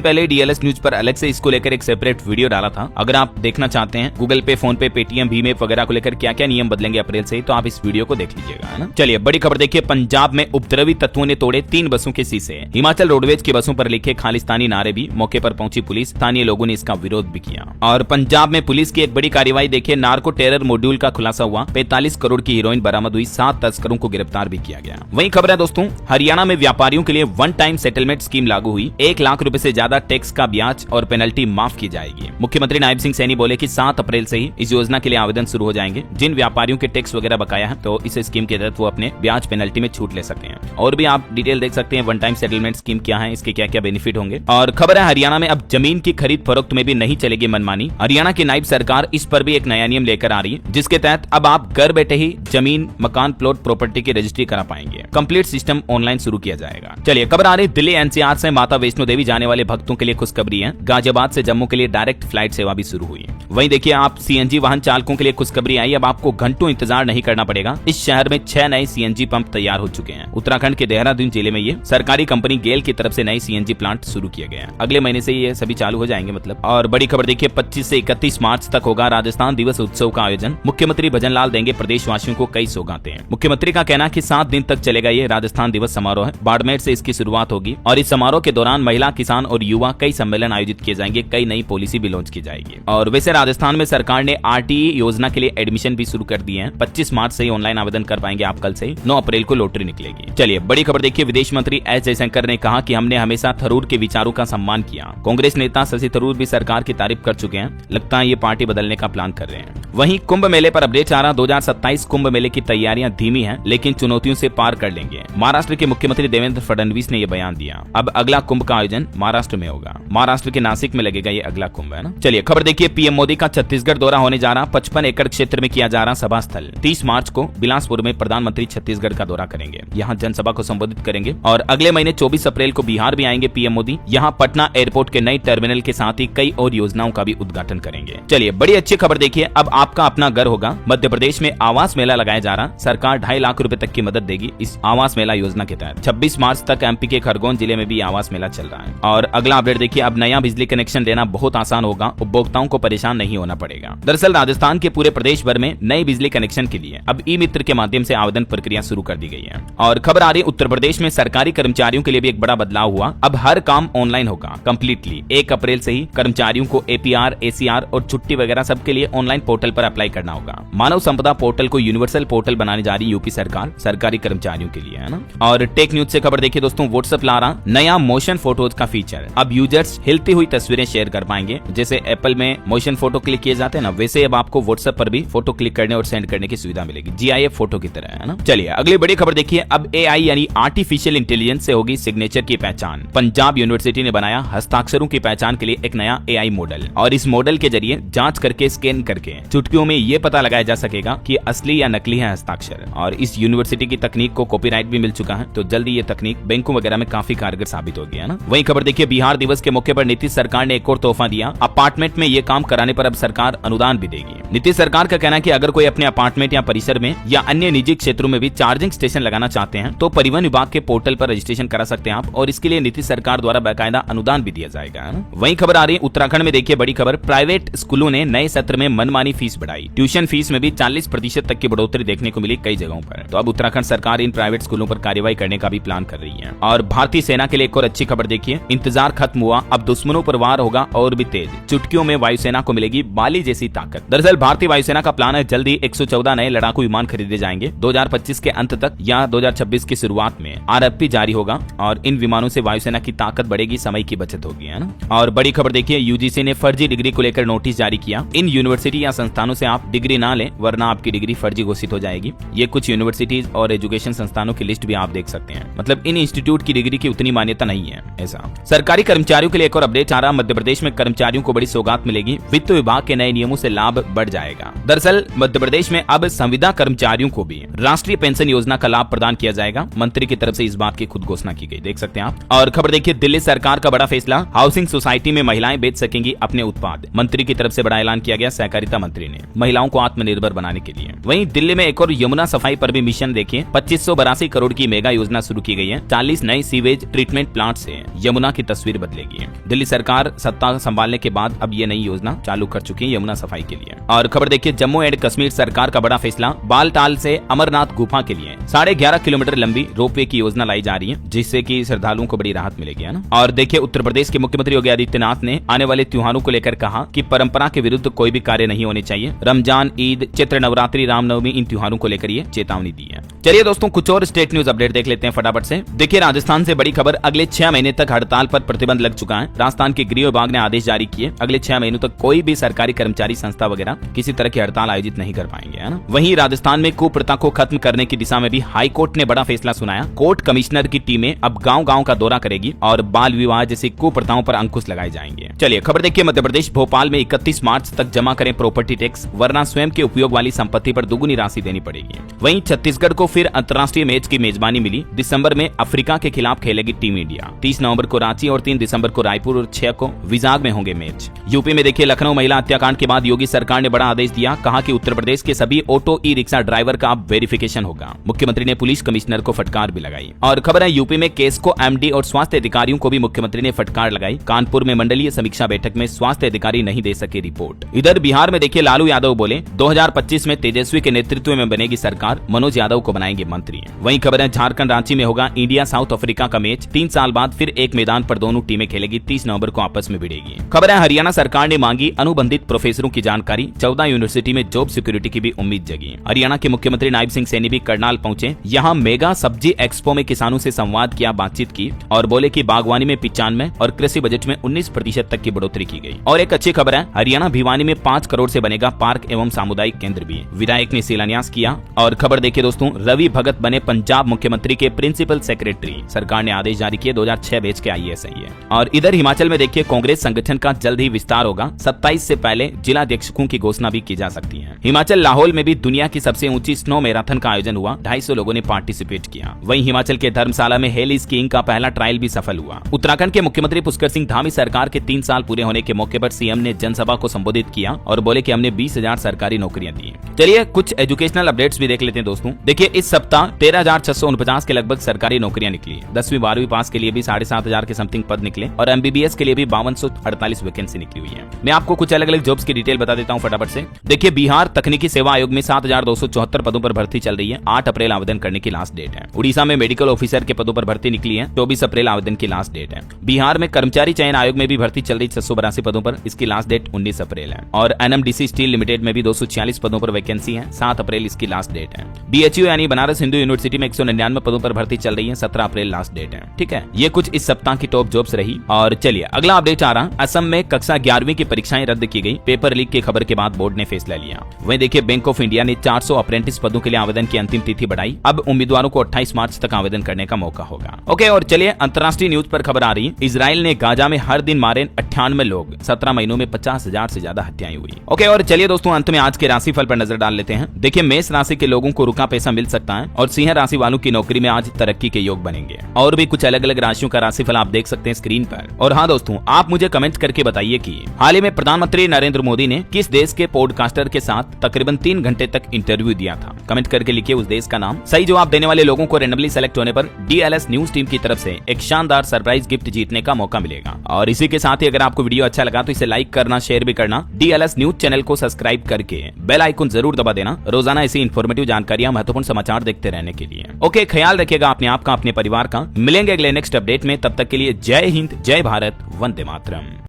पहले डीएलएस न्यूज पर अलग से इसको लेकर एक सेपरेट वीडियो डाला था। अगर आप देखना चाहते हैं गूगल पे, फोन पे, पेटीएम, भीम ऐप वगैरह को लेकर क्या क्या नियम बदलेंगे अप्रैल से, तो आप इस वीडियो को देख लीजिएगा, है ना। चलिए बड़ी खबर देखिए, पंजाब में उपद्रवी तत्वों ने तोड़े 3 बसों के शीशे। हिमाचल रोडवेज की बसों पर लिखे खालिस्तानी नारे भी, मौके पर पहुंची पुलिस, स्थानीय लोगों ने इसका विरोध भी किया। और पंजाब में पुलिस की एक बड़ी कार्रवाई देखिए, नार्को टेरर मॉड्यूल का खुलासा हुआ, 45 करोड़ की हीरोइन बरामद हुई, 7 तस्करों को गिरफ्तार भी किया गया। वहीं खबर है दोस्तों, हरियाणा में व्यापारियों के लिए वन टाइम सेटलमेंट स्कीम लागू हुई। 1 लाख रुपए से ज्यादा टैक्स का ब्याज और पेनल्टी माफ की जाएगी। मुख्यमंत्री नायब सिंह सैनी बोले कि 7 अप्रैल से ही इस योजना के लिए आवेदन शुरू हो जाएंगे। जिन व्यापारियों के टैक्स वगैरह बकाया है तो इस स्कीम के तहत वो अपने ब्याज पेनल्टी में छूट ले सकते हैं। और भी आप डिटेल देख सकते हैं वन टाइम सेटलमेंट स्कीम क्या है, इसके क्या क्या बेनिफिट होंगे। और खबर है हरियाणा में अब जमीन की खरीद फरोख्त में भी नहीं चलेगी मनमानी। हरियाणा की नायब सरकार इस पर भी एक नया नियम लेकर आ रही है, जिसके तहत अब आप घर बैठे ही जमीन, मकान, प्लॉट, प्रॉपर्टी की रजिस्ट्री करा पाएंगे। कंप्लीट सिस्टम ऑनलाइन शुरू किया जाएगा। चलिए खबर आ रही, दिल्ली एनसीआर से माता वैष्णो देवी जाने वाले भक्तों के लिए खुशखबरी है। गाजियाबाद से जम्मू के लिए डायरेक्ट फ्लाइट सेवा भी शुरू हुई। वहीं देखिए आप सीएनजी वाहन चालकों के लिए खुशखबरी आई, अब आपको घंटों इंतजार नहीं करना पड़ेगा। इस शहर में 6 नए सीएनजी पंप तैयार हो चुके हैं। उत्तराखंड के देहरादून जिले में ये सरकारी कंपनी गेल की तरफ से नए सीएनजी प्लांट शुरू किए गए हैं। अगले महीने से ये सभी चालू हो जाएंगे मतलब। और बड़ी खबर देखिए, 25 से 31 मार्च तक होगा राजस्थान दिवस उत्सव का आयोजन। मुख्यमंत्री भजनलाल देंगे प्रदेशवासियों को कई सौगातें। मुख्यमंत्री का कहना है कि 7 दिन तक चलेगा ये राजस्थान दिवस समारोह है। बाड़मेर से इसकी शुरुआत होगी और इस समारोह के दौरान महिला, किसान और युवा कई सम्मेलन आयोजित किए जाएंगे। कई नई पॉलिसी भी लॉन्च की जाएगी। और वैसे राजस्थान में सरकार ने आरटीई योजना के लिए एडमिशन भी शुरू कर दिए हैं। 25 मार्च से ही ऑनलाइन आवेदन कर पाएंगे आप, कल से 9 अप्रैल को लॉटरी निकलेगी। चलिए बड़ी खबर देखिए, विदेश मंत्री एस जयशंकर ने कहा कि हमने हमेशा थरूर के विचारों का सम्मान किया। कांग्रेस नेता शशि थरूर भी सरकार की तारीफ कर चुके हैं। लगता है ये पार्टी बदलने का प्लान कर रहे हैं। वहीं कुंभ मेले पर अपडेट आ रहा, 2027 कुंभ मेले की तैयारियां धीमी हैं, लेकिन चुनौतियों से पार कर लेंगे। महाराष्ट्र के मुख्यमंत्री देवेंद्र फडणवीस ने यह बयान दिया। अब अगला कुंभ का आयोजन महाराष्ट्र में होगा। महाराष्ट्र के नासिक में लगेगा ये अगला कुंभ, है ना। चलिए खबर देखिए, पीएम मोदी का छत्तीसगढ़ दौरा होने जा रहा। 55 एकड़ क्षेत्र में किया जा रहा सभा स्थल। 30 मार्च को बिलासपुर में प्रधानमंत्री छत्तीसगढ़ का दौरा करेंगे। यहाँ जनसभा को संबोधित करेंगे। और अगले महीने 24 अप्रैल को बिहार भी आएंगे पीएम मोदी। यहाँ पटना एयरपोर्ट के नए टर्मिनल के साथ ही कई और योजनाओं का भी उद्घाटन करेंगे। चलिए बड़ी अच्छी खबर देखिए, अब आपका अपना घर होगा। मध्य प्रदेश में आवास मेला लगाया जा रहा। सरकार 2.5 लाख रुपए तक की मदद देगी इस आवास मेला योजना के तहत। 26 मार्च तक एमपी के खरगोन जिले में भी आवास मेला चल रहा है। और अगला अपडेट देखिए, अब नया बिजली कनेक्शन लेना बहुत आसान होगा। उपभोक्ताओं को परेशान नहीं होना पड़ेगा। दरअसल राजस्थान के पूरे प्रदेश भर में नए बिजली कनेक्शन के लिए अब ई मित्र के माध्यम से आवेदन प्रक्रिया शुरू कर दी गई है। और खबर आ रही, उत्तर प्रदेश में सरकारी कर्मचारियों के लिए भी एक बड़ा बदलाव हुआ। अब हर काम ऑनलाइन होगा कंप्लीटली। 1 अप्रैल से ही कर्मचारियों को एपीआर, एसीआर और छुट्टी वगैरह सबके लिए ऑनलाइन पोर्टल पर अप्लाई करना होगा। मानव संपदा पोर्टल को यूनिवर्सल पोर्टल बनाने जा रही यूपी सरकार सरकारी कर्मचारियों के लिए, है ना। और टेक न्यूज से खबर देखिए दोस्तों, व्हाट्सएप ला रहा नया मोशन फोटोज का फीचर। अब यूजर्स हिलती हुई तस्वीरें शेयर कर पाएंगे। जैसे एप्पल में मोशन फोटो क्लिक किए जाते हैं ना, वैसे अब आपको व्हाट्सएप पर भी फोटो क्लिक करने और सेंड करने की सुविधा मिलेगी। GIF फोटो की तरह, है ना। चलिए अगली बड़ी खबर देखिए, अब AI यानी आर्टिफिशियल इंटेलिजेंस से होगी सिग्नेचर की पहचान। पंजाब यूनिवर्सिटी ने बनाया हस्ताक्षरों की पहचान के लिए एक नया AI मॉडल। और इस मॉडल के जरिए जांच करके, स्कैन करके चुटकियों में ये पता लगाया जा सकेगा कि असली या नकली है हस्ताक्षर। और इस यूनिवर्सिटी की तकनीक को कॉपीराइट भी मिल चुका है, तो जल्दी ये तकनीक बैंकों वगैरह में काफी कारगर साबित होगी, है ना। वही खबर देखिए, बिहार दिवस के मौके पर नीतीश सरकार ने एक और तोहफा दिया। अपार्टमेंट में ये काम कराने पर अब सरकार अनुदान भी देगी। नीतीश सरकार का कहना है कि अगर कोई अपने अपार्टमेंट या परिसर में या अन्य निजी क्षेत्रों में भी चार्जिंग स्टेशन लगाना चाहते हैं तो परिवहन विभाग के पोर्टल पर रजिस्ट्रेशन करा सकते हैं आप। और इसके लिए नीतीश सरकार द्वारा बाकायदा अनुदान भी दिया जाएगा, है ना। वही खबर आ रही है, उत्तराखंड में देखिए बड़ी खबर, प्राइवेट स्कूलों ने नए सत्र में मनमानी फीस बढ़ाई। ट्यूशन फीस में भी 40% तक की बढ़ोतरी देखने को मिली कई जगहों पर। तो अब उत्तराखंड सरकार इन प्राइवेट स्कूलों पर कार्रवाई करने का भी प्लान कर रही है। और भारतीय सेना के लिए एक और अच्छी खबर देखिए, इंतजार खत्म हुआ, अब दुश्मनों पर वार होगा और भी तेज। चुटकियों में वायुसेना को मिलेगी बाली जैसी ताकत। दरअसल भारतीय वायुसेना का प्लान है जल्दी 114 नए लड़ाकू विमान खरीदे जाएंगे 2025 के अंत तक या 2026 की शुरुआत में। RFP जारी होगा और इन विमानों से वायुसेना की ताकत बढ़ेगी, समय की बचत होगी, है ना। और बड़ी खबर देखिए, यूजीसी ने फर्जी डिग्री को लेकर नोटिस जारी किया। इन यूनिवर्सिटी या संस्थानों से आप डिग्री ना लें, वरना आपकी डिग्री फर्जी घोषित हो जाएगी। ये कुछ यूनिवर्सिटीज और एजुकेशन संस्थानों की लिस्ट भी आप देख सकते हैं। मतलब इन इंस्टीट्यूट की डिग्री की उतनी मान्यता नहीं है ऐसा। सरकारी कर्मचारियों के लिए एक और अपडेट आ रहा, मध्य प्रदेश में कर्मचारियों को बड़ी सौगात मिलेगी, वित्त विभाग के नए नियमों से लाभ बढ़ जाएगा। दरअसल मध्य प्रदेश में अब संविदा कर्मचारियों को भी राष्ट्रीय पेंशन योजना का लाभ प्रदान किया जाएगा। मंत्री की तरफ से इस बात की खुद घोषणा की गई, देख सकते हैं आप। और खबर देखिए, दिल्ली सरकार का बड़ा फैसला, हाउसिंग सोसाइटी में महिलाएं बेच सकेंगी अपने उत्पाद। मंत्री की तरफ से बड़ा ऐलान किया गया सहकारिता मंत्री ने, महिलाओं को आत्मनिर्भर बनाने के लिए। वहीं दिल्ली में एक और यमुना सफाई पर भी मिशन देखिए, 2582 करोड़ की मेगा योजना शुरू की गई है। 40 नए सीवेज ट्रीटमेंट प्लांट से यमुना की तस्वीर बदलेगी। दिल्ली सरकार सत्ता संभालने के बाद अब ये नई योजना चालू कर चुकी है यमुना सफाई के लिए। और खबर देखिए, जम्मू एंड कश्मीर सरकार का बड़ा फैसला, बालटाल से अमरनाथ गुफा के लिए 11.5 किलोमीटर लंबी रोपवे की योजना लाई जा रही है, जिससे कि श्रद्धालुओं को बड़ी राहत मिलेगी, है ना। और देखिए, उत्तर प्रदेश के मुख्यमंत्री योगी आदित्यनाथ ने आने वाले त्योहारों को लेकर कहा कि परंपरा के विरुद्ध कोई भी कार्य नहीं होने चाहिए। रमजान, ईद, चैत्र नवरात्रि, रामनवमी, इन त्योहारों को लेकर ये चेतावनी दी है। चलिए दोस्तों, कुछ और स्टेट न्यूज अपडेट देख लेते हैं फटाफट से। देखिए, राजस्थान से बड़ी खबर, अगले 6 महीने तक हड़ताल पर प्रतिबंध लग चुका है। राजस्थान के गृह विभाग ने आदेश जारी किए, अगले 6 महीनों तक कोई भी सरकारी कर्मचारी संस्था वगैरह किसी तरह की हड़ताल आयोजित नहीं कर पाएंगे, है ना। वहीं राजस्थान में कुप्रथा को खत्म करने की दिशा में भी हाई कोर्ट ने बड़ा फैसला सुनाया। कोर्ट कमिश्नर की टीमें अब गांव-गांव का दौरा करेगी और बाल विवाह जैसी कुप्रथाओं पर अंकुश लगाए जाएंगे। चलिए खबर देखिए, मध्य प्रदेश भोपाल में 31 मार्च तक जमा करें प्रॉपर्टी टैक्स, वरना स्वयं के उपयोग वाली संपत्ति पर दुगुनी राशि देनी पड़ेगी। वहीं छत्तीसगढ़ को फिर अंतर्राष्ट्रीय मैच की मेजबानी मिली। दिसंबर में अफ्रीका के खिलाफ खेलेगी टीम इंडिया। 30 नवंबर को रांची और 3 दिसंबर को रायपुर और 6 को विजाग में होंगे मैच। यूपी में देखिए, लखनऊ महिला हत्याकांड के बाद योगी सरकार ने बड़ा आदेश दिया, कहा कि उत्तर प्रदेश के सभी ऑटो ई रिक्शा ड्राइवर का अब वेरिफिकेशन होगा। मुख्यमंत्री ने पुलिस कमिश्नर को फटकार भी लगाई। और खबर है, यूपी में केस को एमडी और स्वास्थ्य अधिकारियों को भी मुख्यमंत्री ने फटकार लगाई। कानपुर में मंडलीय समीक्षा बैठक में स्वास्थ्य अधिकारी नहीं दे सके रिपोर्ट। इधर बिहार में देखिए, लालू यादव बोले 2025 में तेजस्वी के नेतृत्व में बनेगी सरकार, मनोज यादव को बनाएंगे मंत्री। वहीं खबर है, झारखंड रांची में होगा इंडिया साउथ अफ्रीका का मैच। 3 साल बाद फिर एक मैदान पर दोनों टीमें खेलेगी। 30 नवंबर को आपस में भिड़ेगी। खबर है, हरियाणा सरकार ने मांगी अनुबंधित प्रोफेसरों की जानकारी। 14 यूनिवर्सिटी में जॉब सिक्योरिटी की भी उम्मीद जगी। हरियाणा के मुख्यमंत्री नायब सिंह सैनी भी करनाल पहुंचे। यहाँ मेगा सब्जी एक्सपो में किसानों से संवाद किया, बातचीत की और बोले कि बागवानी में 95 और कृषि बजट में 19% तक की बढ़ोतरी की गई। और एक अच्छी खबर है, हरियाणा भिवानी में 5 करोड़ से बनेगा पार्क एवं सामुदायिक केंद्र भी, विधायक ने शिलान्यास किया। और खबर देखिए दोस्तों, रवि भगत बने पंजाब मुख्यमंत्री के प्रिंसिपल सेक्रेटरी। सरकार ने आदेश जारी किए, 2006 बैच के IAS है। और इधर हिमाचल में देखिए, कांग्रेस संगठन का जल्द ही विस्तार होगा। 27 से पहले जिला अध्यक्षों की घोषणा भी की जा सकती है। हिमाचल लाहौल में भी दुनिया की सबसे ऊंची स्नो मैराथन का आयोजन हुआ। 250 लोगों ने पार्टिसिपेट किया। वहीं हिमाचल के धर्मशाला में हेली स्कीइंग का पहला ट्रायल भी सफल हुआ। उत्तराखंड के मुख्यमंत्री पुष्कर सिंह धामी सरकार के 3 साल पूरे होने के मौके पर सीएम ने जनसभा को संबोधित किया और बोले कि हमने 20,000 सरकारी नौकरियां दी। चलिए कुछ एजुकेशनल अपडेट्स भी देख लेते हैं दोस्तों। देखिए, इस सप्ताह 13,649 के लगभग सरकारी नौकरियां निकली। 10वीं 12वीं पास के लिए भी 7,500 के समथिंग पद निकले और MBBS के लिए भी 5248 वैकेंसी निकली हुई है। मैं आपको कुछ अलग अलग जॉब्स की डिटेल बता देता हूं फटाफट से। देखिए, बिहार तकनीकी सेवा आयोग में 7,274 पदों पर भर्ती चल रही है। 8 अप्रैल आवेदन करने की लास्ट डेट है। उड़ीसा में मेडिकल ऑफिसर के पदों पर भर्ती निकली है। 24 अप्रैल आवेदन की लास्ट डेट है। बिहार में कर्मचारी चयन आयोग में भी भर्ती चल रही 682 पदों पर, इसकी लास्ट डेट 19 अप्रैल है। और NMDC स्टील लिमिटेड में भी 246 पदों पर वैकेंसी है। 7 अप्रैल इसकी लास्ट डेट है। BHU यानी बनारस हिंदू यूनिवर्सिटी में 199 पदों पर भर्ती चल रही है। 17 अप्रैल लास्ट डेट है। ठीक है, ये कुछ इस सप्ताह की टॉप जॉब्स रही। और चलिए अगला अपडेट आ रहा, असम में कक्षा 11वीं की परीक्षाएं रद्द की गई। पेपर लीक की खबर के बाद बोर्ड ने फैसला लिया। वहीं देखिए, बैंक ऑफ इंडिया ने 400 अप्रेंटिस पदों के लिए आवेदन की अंतिम तिथि बढ़ाई। अब उम्मीदवारों को 28 मार्च तक आवेदन करने का मौका होगा। ओके, और चलिए अंतर्राष्ट्रीय न्यूज पर खबर आ रही है। इजराइल ने गाजा में हर दिन मारे 98 लोग। 17 महीनों में 50,000 से ज्यादा हत्याएं हुई। ओके, और चलिए दोस्तों अंत में आज के राशिफल पर नजर डाल लेते हैं। देखिए, मेष राशि के लोगों को रुका पैसा मिल सकता है और सिंह राशि वालों की नौकरी में आज तरक्की के योग बनेंगे। और भी कुछ अलग अलग राशियों का राशिफल आप देख सकते हैं स्क्रीन पर। और हाँ दोस्तों, आप मुझे कमेंट करके बताइए कि हाल ही में प्रधानमंत्री नरेंद्र मोदी ने किस देश के पॉडकास्टर के साथ तकरीबन 3 घंटे तक इंटरव्यू दिया था। कमेंट करके लिखिए उस देश का नाम। सही जवाब देने वाले लोगों को रेंडमली सेलेक्ट होने पर DLS न्यूज टीम की तरफ से एक शानदार सरप्राइज गिफ्ट जीतने का मौका मिलेगा। और इसी के साथ ही अगर आपको वीडियो अच्छा लगा तो इसे लाइक करना, शेयर भी करना। DLS न्यूज चैनल को सब्सक्राइब करके बेल आइकन जरूर दबा देना, रोजाना ऐसी इन्फॉर्मेटिव जानकारियां, महत्वपूर्ण समाचार देखते रहने के लिए। ओके, ख्याल रखिएगा अपने आप का, अपने परिवार का। मिलेंगे अगले नेक्स्ट अपडेट में, तब तक के लिए जय हिंद, जय भारत, वंदे मातरम।